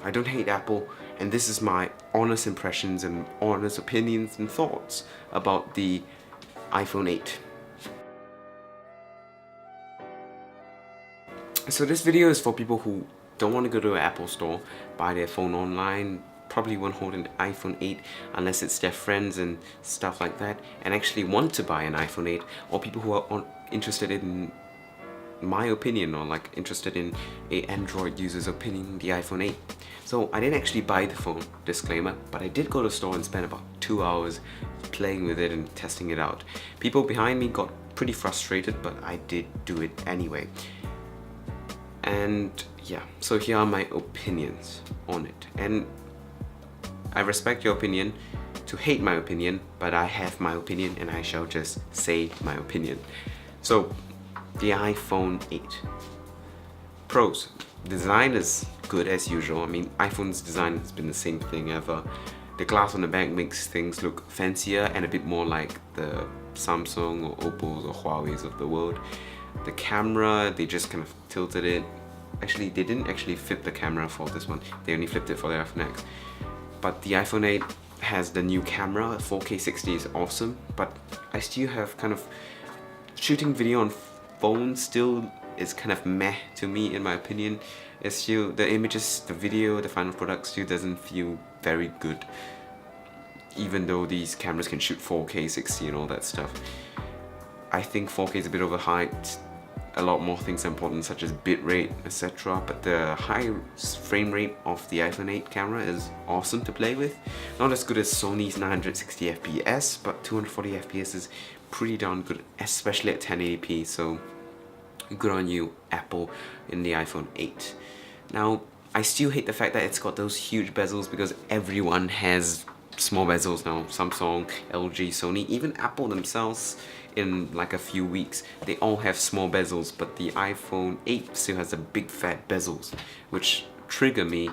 I don't hate Apple, and this is my honest impressions and honest opinions and thoughts about the iPhone 8. So this video is for people who don't want to go to an Apple store, buy their phone online, probably won't hold an iPhone 8 unless it's their friends and stuff like that, and actually want to buy an iPhone 8, or people who are interested in my opinion, or like interested in a Android user's opinion, the iPhone 8. So I didn't actually buy the phone, disclaimer, but I did go to the store and spend about 2 hours playing with it and testing it out. People behind me got pretty frustrated, but I did do it anyway. And yeah, so here are my opinions on it. And I respect your opinion to hate my opinion, but I have my opinion and I shall just say my opinion. So, the iPhone 8. Pros. Design is good as usual. I mean, iPhone's design has been the same thing ever. The glass on the back makes things look fancier and a bit more like the Samsung or Oppos or Huawei's of the world. The camera, they just kind of tilted it. Actually, they didn't actually flip the camera for this one. They only flipped it for the iPhone X. But the iPhone 8 has the new camera. 4K 60 is awesome, but I still have kind of shooting video on phone still is kind of meh to me, in my opinion. It's still, the images, the video, the final product still doesn't feel very good, even though these cameras can shoot 4K 60 and all that stuff. I think 4K is a bit overhyped. A lot more things are important, such as bitrate, etc. But the high frame rate of the iPhone 8 camera is awesome to play with. Not as good as Sony's 960 FPS, but 240 FPS is pretty darn good, especially at 1080p. So good on you, Apple, in the iPhone 8. Now, I still hate the fact that it's got those huge bezels, because everyone has small bezels now. Samsung, LG, Sony, even Apple themselves, in like a few weeks, they all have small bezels, but the iPhone 8 still has the big fat bezels, which trigger me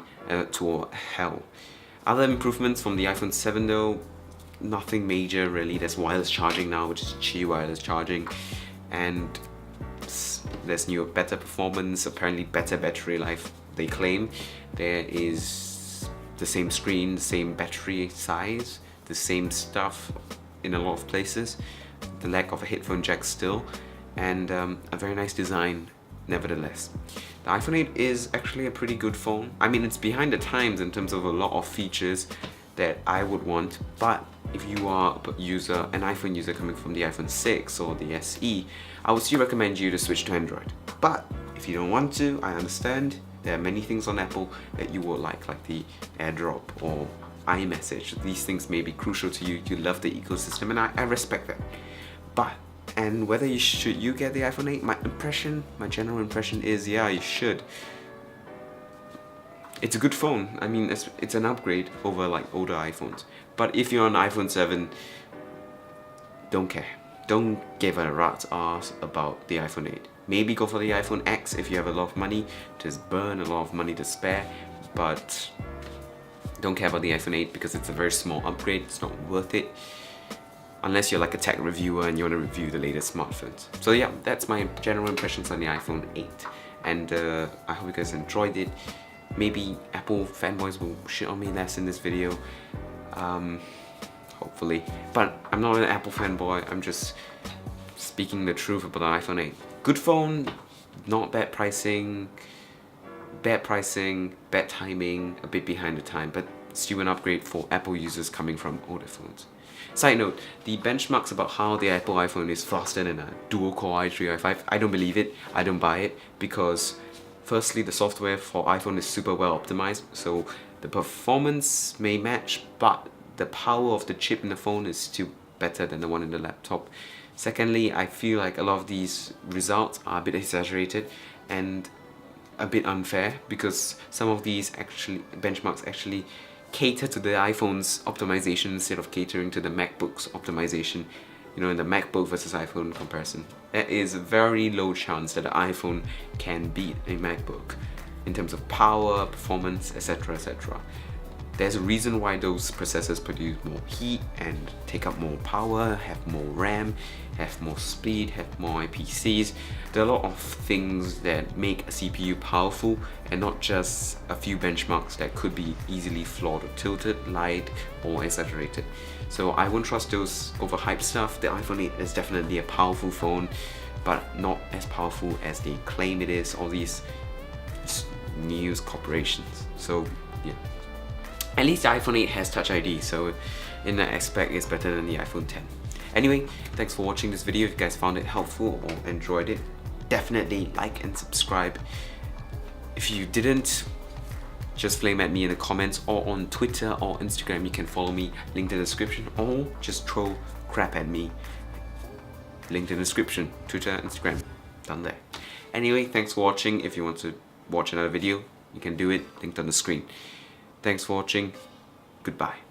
to hell. Other improvements from the iPhone 7 though, nothing major really. There's wireless charging now, which is Qi wireless charging, and there's new better performance, apparently better battery life, they claim. There is the same screen, the same battery size, the same stuff in a lot of places, the lack of a headphone jack still, and a very nice design nevertheless. The iPhone 8 is actually a pretty good phone. I mean, it's behind the times in terms of a lot of features that I would want, but if you are an iPhone user coming from the iPhone 6 or the SE, I would still recommend you to switch to Android. But if you don't want to, I understand. There are many things on Apple that you will like the AirDrop or iMessage. These things may be crucial to you. You love the ecosystem, and I respect that. But, and whether you get the iPhone 8, my general impression is, yeah, you should. It's a good phone. I mean, it's an upgrade over like older iPhones. But if you're on iPhone 7, don't care. Don't give a rat's ass about the iPhone 8. Maybe go for the iPhone X if you have a lot of money. Just burn a lot of money to spare. But don't care about the iPhone 8 because it's a very small upgrade. It's not worth it. Unless you're like a tech reviewer and you want to review the latest smartphones. So yeah, that's my general impressions on the iPhone 8. And I hope you guys enjoyed it. Maybe Apple fanboys will shit on me less in this video. Hopefully. But I'm not an Apple fanboy, I'm just speaking the truth about the iPhone 8. Good phone, not bad pricing, bad timing, a bit behind the time, but still an upgrade for Apple users coming from older phones. Side note, the benchmarks about how the Apple iPhone is faster than a dual-core i3, i5, I don't believe it, I don't buy it, because firstly, the software for iPhone is super well optimized, so the performance may match, but the power of the chip in the phone is still better than the one in the laptop. Secondly, I feel like a lot of these results are a bit exaggerated and a bit unfair, because some of these benchmarks actually cater to the iPhone's optimization instead of catering to the MacBook's optimization. You know, in the MacBook versus iPhone comparison, there is a very low chance that the iPhone can beat a MacBook in terms of power, performance, etc, etc. There's a reason why those processors produce more heat and take up more power, have more RAM, have more speed, have more IPCs. There are a lot of things that make a CPU powerful and not just a few benchmarks that could be easily flawed or tilted, lied or exaggerated. So I won't trust those overhyped stuff. The iPhone 8 is definitely a powerful phone, but not as powerful as they claim it is, all these news corporations. So yeah. At least the iPhone 8 has Touch ID, so in that aspect it's better than the iPhone 10. Anyway, thanks for watching this video. If you guys found it helpful or enjoyed it, definitely like and subscribe. If you didn't, just flame at me in the comments or on Twitter or Instagram. You can follow me, link in the description, or just throw crap at me. Link in the description, Twitter, Instagram, done there. Anyway, thanks for watching. If you want to watch another video, you can do it, linked on the screen. Thanks for watching. Goodbye.